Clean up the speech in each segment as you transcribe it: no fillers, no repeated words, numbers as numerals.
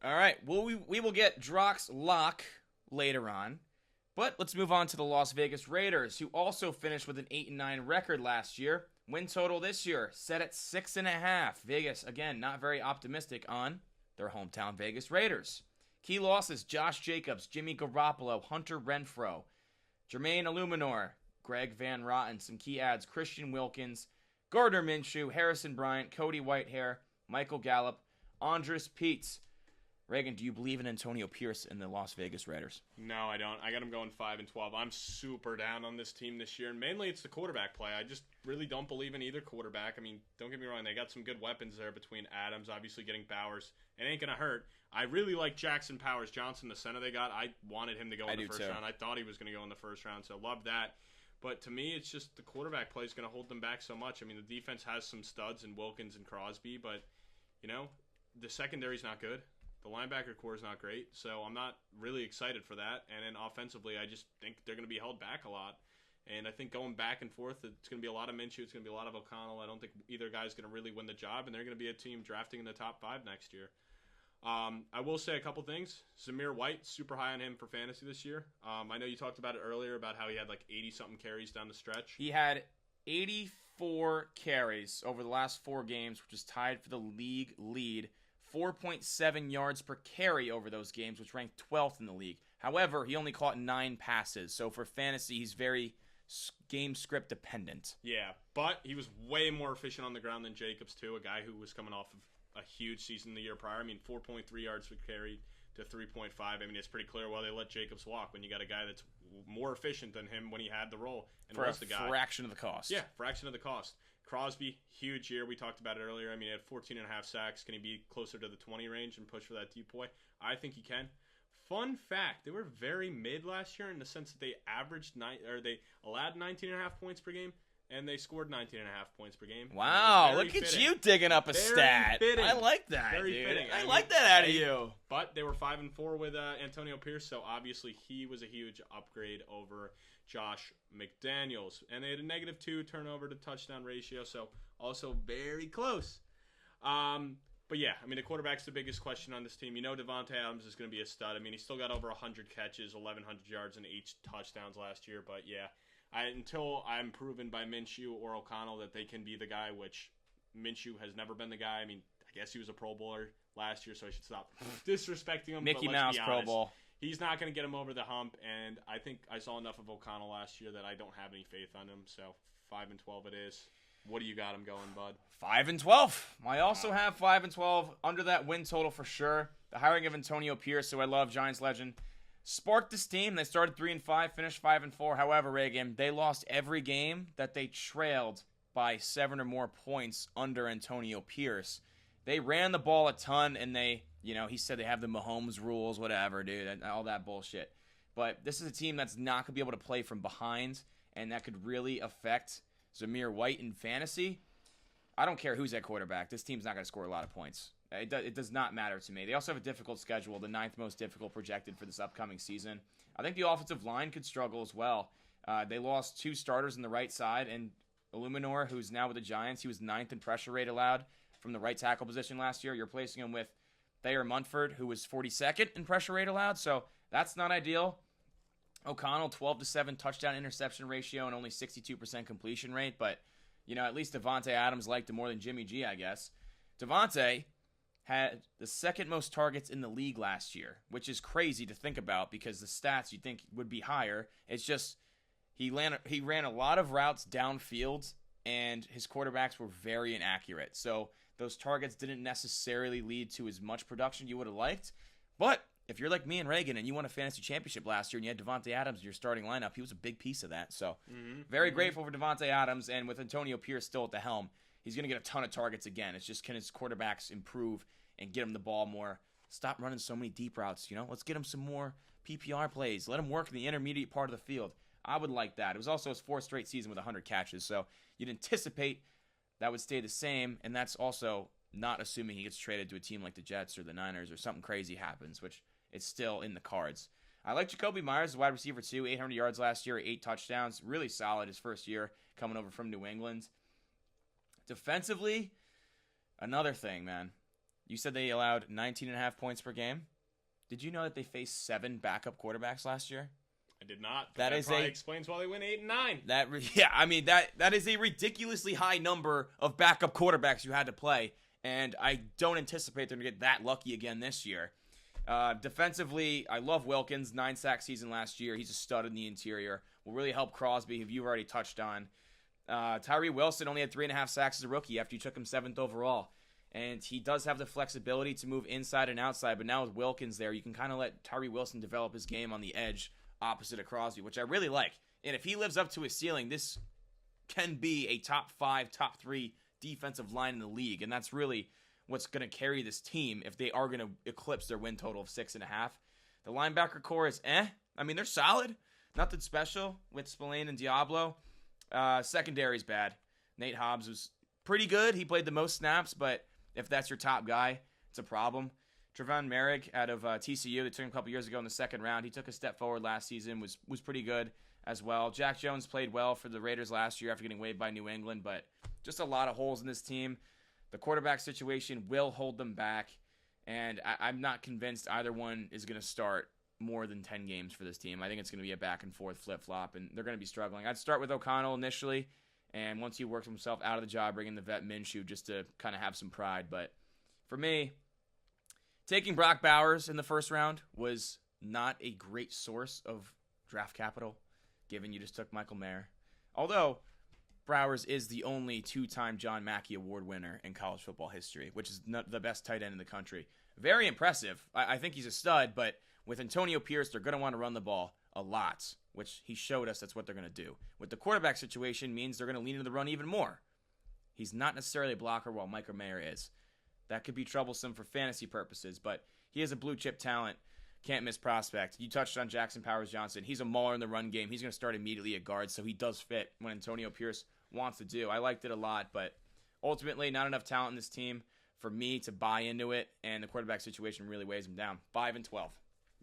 All right. Well, we will get Drock's lock later on. But let's move on to the Las Vegas Raiders, who also finished with an 8-9 record last year. Win total this year set at 6.5. Vegas, again, not very optimistic on their hometown Vegas Raiders. Key losses: Josh Jacobs, Jimmy Garoppolo, Hunter Renfrow, Jermaine Illuminor, Greg Van Rotten. Some key adds: Christian Wilkins, Gardner Minshew, Harrison Bryant, Cody Whitehair, Michael Gallup, Andres Peets. Reagan, do you believe in Antonio Pierce and the Las Vegas Raiders? No, I don't. I got him going 5-12. I'm super down on this team this year, and mainly it's the quarterback play. I just really don't believe in either quarterback. I mean, don't get me wrong, they got some good weapons there between Adams, obviously getting Bowers. It ain't going to hurt. I really like Jackson Powers Johnson, the center they got. I wanted him to go in the first round. I thought he was going to go in the first round, so love that. But to me, it's just the quarterback play is going to hold them back so much. I mean, the defense has some studs in Wilkins and Crosby, but, the secondary's not good. The linebacker core is not great, so I'm not really excited for that. And then offensively, I just think they're going to be held back a lot. And I think going back and forth, it's going to be a lot of Minshew, it's going to be a lot of O'Connell. I don't think either guy's going to really win the job, and they're going to be a team drafting in the top 5 next year. I will say a couple things. Zamir White, super high on him for fantasy this year. I know you talked about it earlier about how he had like 80-something carries down the stretch. He had 84 carries over the last 4 games, which is tied for the league lead. 4.7 yards per carry over those games, which ranked 12th in the league. However, he only caught 9 passes, so for fantasy, he's very game script dependent. Yeah, but he was way more efficient on the ground than Jacobs, too, a guy who was coming off of a huge season the year prior. I mean, 4.3 yards per carry to 3.5. I mean, it's pretty clear why they let Jacobs walk when you got a guy that's more efficient than him when he had the role. And for was the guy. Fraction of the cost. Yeah, fraction of the cost. Crosby, huge year. We talked about it earlier. I mean, he had 14.5 sacks. Can he be closer to the 20 range and push for that deep boy? I think he can. Fun fact, they were very mid last year in the sense that they they allowed 19.5 points per game, and they scored 19.5 points per game. Wow, look at you digging up a stat. Fitting. I like that, very dude. fitting. I like that out of you. But they were 5-4 with Antonio Pierce, so obviously he was a huge upgrade over Josh McDaniels. And they had a -2 turnover to touchdown ratio, so also very close. But yeah, I mean, the quarterback's the biggest question on this team. Devontae Adams is going to be a stud. I mean, he still got over 100 catches, 1,100 yards, and 8 touchdowns last year. But yeah, until I'm proven by Minshew or O'Connell that they can be the guy, which Minshew has never been the guy. I mean, I guess he was a Pro Bowler last year, so I should stop disrespecting him. Mickey but Mouse Pro Bowl. He's not going to get him over the hump, and I think I saw enough of O'Connell last year that I don't have any faith on him. So 5-12 it is. What do you got him going, bud? 5-12. I also have 5-12 under that win total for sure. The hiring of Antonio Pierce, who I love, Giants legend, sparked this team. They started 3-5, finished 5-4. However, Reagan, they lost every game that they trailed by 7 or more points under Antonio Pierce. They ran the ball a ton, and he said they have the Mahomes rules, whatever, dude, and all that bullshit. But this is a team that's not going to be able to play from behind, and that could really affect Zamir White in fantasy. I don't care who's at quarterback. This team's not going to score a lot of points. It does not matter to me. They also have a difficult schedule, the 9th most difficult projected for this upcoming season. I think the offensive line could struggle as well. They lost 2 starters on the right side, and Illuminor, who's now with the Giants, he was 9th in pressure rate allowed from the right tackle position last year. You're replacing him with Thayer Munford, who was 42nd in pressure rate allowed, so that's not ideal. O'Connell, 12-7 touchdown interception ratio and only 62% completion rate, but at least Devontae Adams liked him more than Jimmy G, I guess. Devontae had the 2nd most targets in the league last year, which is crazy to think about because the stats you'd think would be higher. It's just he ran a lot of routes downfield, and his quarterbacks were very inaccurate. So those targets didn't necessarily lead to as much production you would have liked. But if you're like me and Reagan and you won a fantasy championship last year and you had Devontae Adams in your starting lineup, he was a big piece of that. So very grateful for Devontae Adams, and with Antonio Pierce still at the helm, he's going to get a ton of targets again. It's just, can his quarterbacks improve and get him the ball more? Stop running so many deep routes, Let's get him some more PPR plays. Let him work in the intermediate part of the field. I would like that. It was also his 4th straight season with 100 catches, so you'd anticipate that would stay the same, and that's also not assuming he gets traded to a team like the Jets or the Niners or something crazy happens, which it's still in the cards. I like Jacoby Myers as wide receiver too. 800 yards last year, 8 touchdowns. Really solid his first year coming over from New England. Defensively, another thing, man. You said they allowed 19.5 points per game. Did you know that they faced 7 backup quarterbacks last year? I did not. That probably explains why they win 8 and 9. That is a ridiculously high number of backup quarterbacks you had to play, and I don't anticipate them to get that lucky again this year. Defensively, I love Wilkins. 9-sack season last year. He's a stud in the interior. Will really help Crosby, who you've already touched on. Tyree Wilson only had 3.5 sacks as a rookie after you took him 7th overall. And he does have the flexibility to move inside and outside, but now with Wilkins there, you can kind of let Tyree Wilson develop his game on the edge opposite of Crosby, which I really like. And if he lives up to his ceiling, this can be a top 5, top 3 defensive line in the league. And that's really what's going to carry this team if they are going to eclipse their win total of 6.5. The linebacker core is I mean, they're solid. Nothing special with Spillane and Diablo. Secondary's bad. Nate Hobbs was pretty good. He played the most snaps, but if that's your top guy, it's a problem. Trevon Merrick out of TCU, they took him a couple years ago in the second round. He took a step forward last season, was pretty good as well. Jack Jones played well for the Raiders last year after getting waived by New England, but just a lot of holes in this team. The quarterback situation will hold them back, and I'm not convinced either one is going to start more than 10 games for this team. I think it's going to be a back-and-forth flip-flop, and they're going to be struggling. I'd start with O'Connell initially, and once he works himself out of the job, bring in the vet Minshew just to kind of have some pride. But for me, taking Brock Bowers in the first round was not a great source of draft capital, given you just took Michael Mayer. Although, Bowers is the only 2-time John Mackey Award winner in college football history, which is the best tight end in the country. Very impressive. I think he's a stud, but with Antonio Pierce, they're going to want to run the ball a lot, which he showed us that's what they're going to do. With the quarterback situation means they're going to lean into the run even more. He's not necessarily a blocker while Michael Mayer is. That could be troublesome for fantasy purposes, but he is a blue-chip talent, can't-miss prospect. You touched on Jackson Powers-Johnson. He's a mauler in the run game. He's going to start immediately at guard, so he does fit when Antonio Pierce wants to do. I liked it a lot, but ultimately not enough talent in this team for me to buy into it, and the quarterback situation really weighs him down. 5 and 12.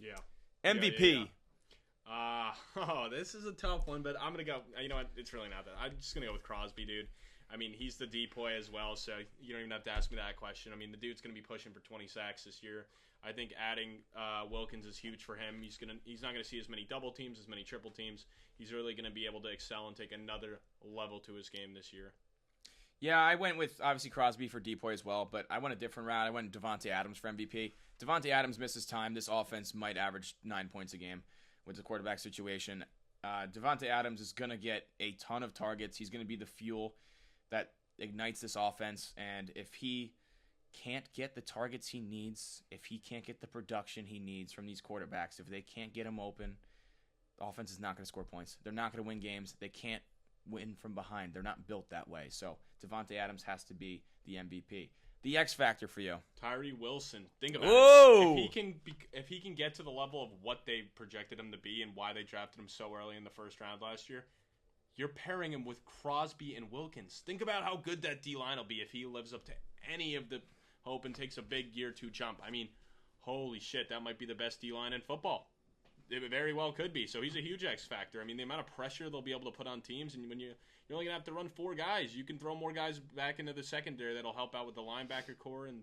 Yeah. MVP. This is a tough one, but I'm going to go, you know what, it's really not that. I'm just going to go with Crosby, dude. I mean, he's the depoy as well, so you don't even have to ask me that question. I mean, the dude's going to be pushing for 20 sacks this year. I think adding Wilkins is huge for him. He's not going to see as many double teams, as many triple teams. He's really going to be able to excel and take another level to his game this year. Yeah, I went with, obviously, Crosby for depoy as well, but I went a different route. I went Devontae Adams for MVP. Devontae Adams misses time. This offense might average 9 points a game with the quarterback situation. Devontae Adams is going to get a ton of targets. He's going to be the fuel that ignites this offense, and if he can't get the targets he needs, if he can't get the production he needs from these quarterbacks, if they can't get him open, the offense is not going to score points. They're not going to win games. They can't win from behind. They're not built that way. So Devontae Adams has to be the MVP. The X factor for you, Tyree Wilson. Think about Whoa! it. If he can get to the level of what they projected him to be and why they drafted him so early in the first round last year, you're pairing him with Crosby and Wilkins. Think about how good that D-line will be if he lives up to any of the hope and takes a big year 2 jump. I mean, holy shit, that might be the best D-line in football. It very well could be. So he's a huge X factor. I mean, the amount of pressure they'll be able to put on teams, and when you're only going to have to run 4 guys, you can throw more guys back into the secondary that'll help out with the linebacker core and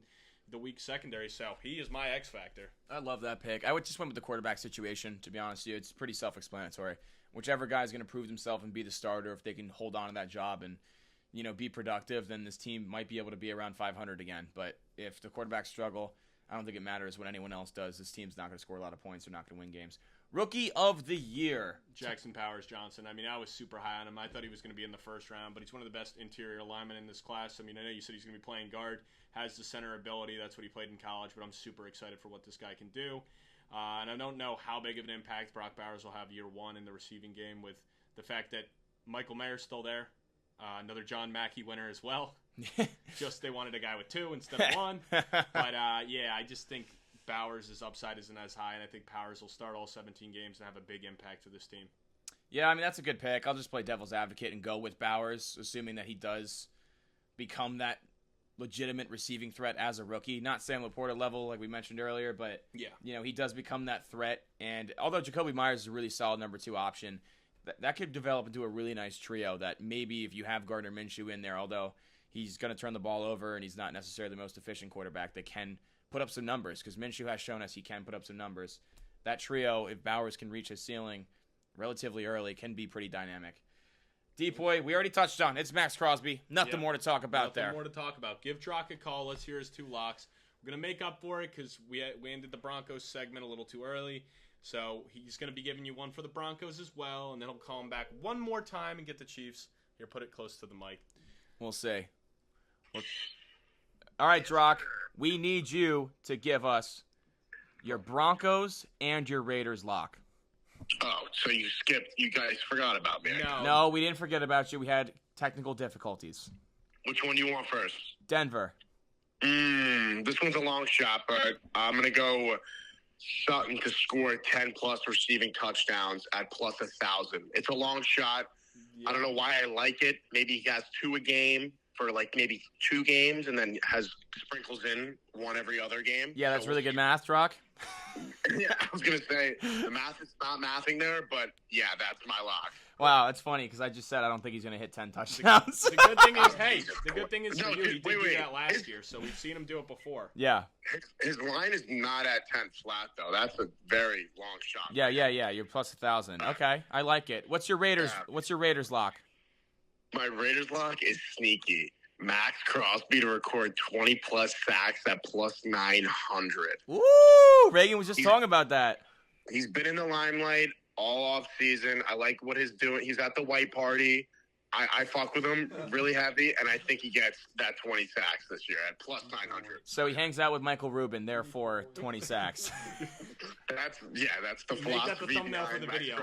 the weak secondary. So he is my X factor. I love that pick. I would just went with the quarterback situation, to be honest with you. It's pretty self-explanatory. Whichever guy's going to prove himself and be the starter, if they can hold on to that job and, be productive, then this team might be able to be around 500 again. But if the quarterbacks struggle, I don't think it matters what anyone else does. This team's not going to score a lot of points. They're not going to win games. Rookie of the year. Jackson Powers-Johnson. I mean, I was super high on him. I thought he was going to be in the first round, but he's one of the best interior linemen in this class. I mean, I know you said he's going to be playing guard, has the center ability. That's what he played in college, but I'm super excited for what this guy can do. And I don't know how big of an impact Brock Bowers will have year 1 in the receiving game with the fact that Michael Mayer's still there. Another John Mackey winner as well. Just they wanted a guy with 2 instead of 1. But, I just think Bowers' upside isn't as high, and I think Powers will start all 17 games and have a big impact to this team. Yeah, I mean, that's a good pick. I'll just play devil's advocate and go with Bowers, assuming that he does become that legitimate receiving threat as a rookie. Not Sam Laporta level, like we mentioned earlier, but he does become that threat. And although Jacoby Myers is a really solid number 2 option, that could develop into a really nice trio that maybe if you have Gardner Minshew in there, although he's going to turn the ball over, and he's not necessarily the most efficient quarterback that can put up some numbers, because Minshew has shown us he can put up some numbers. That trio, if Bowers can reach his ceiling relatively early, can be pretty dynamic. Depoy, we already touched on. It's Max Crosby. Nothing more to talk about there. Nothing more to talk about. Give Drock a call. Let's hear his 2 locks. We're going to make up for it because we ended the Broncos segment a little too early. So he's going to be giving you one for the Broncos as well, and then he'll call him back one more time and get the Chiefs. Here, put it close to the mic. We'll see. All right, Drock, we need you to give us your Broncos and your Raiders lock. Oh, so you guys forgot about me. No, we didn't forget about you. We had technical difficulties. Which one do you want first? Denver. This one's a long shot, but I'm going to go Sutton to score 10-plus receiving touchdowns at plus 1,000. It's a long shot. Yeah. I don't know why I like it. Maybe he has 2 a game for like maybe 2 games and then has sprinkles in 1 every other game. Yeah, that's really good math, Drock. Yeah, I was going to say the math is not mathing there, but yeah, that's my lock. Wow, that's funny because I just said I don't think he's going to hit 10 touchdowns. The good thing is, for you, he did do that last year, so we've seen him do it before. Yeah. His line is not at 10 flat, though. That's a very long shot. Yeah. You're plus 1,000. Okay, I like it. What's your Raiders lock? My Raiders lock is sneaky. Max Crosby to record 20-plus sacks at plus 900. Woo! Reagan was just talking about that. He's been in the limelight all off season. I like what he's doing. He's at the white party. I fuck with him really heavy, and I think he gets that 20 sacks this year at plus 900. So he hangs out with Michael Rubin, therefore 20 sacks. That's the philosophy. Make that the thumbnail for the video.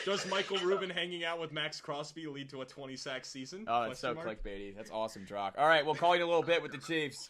Does Michael Rubin hanging out with Max Crosby lead to a 20-sack season? Oh, that's so clickbaity. That's awesome, Drock. All right, we'll call you in a little bit with the Chiefs.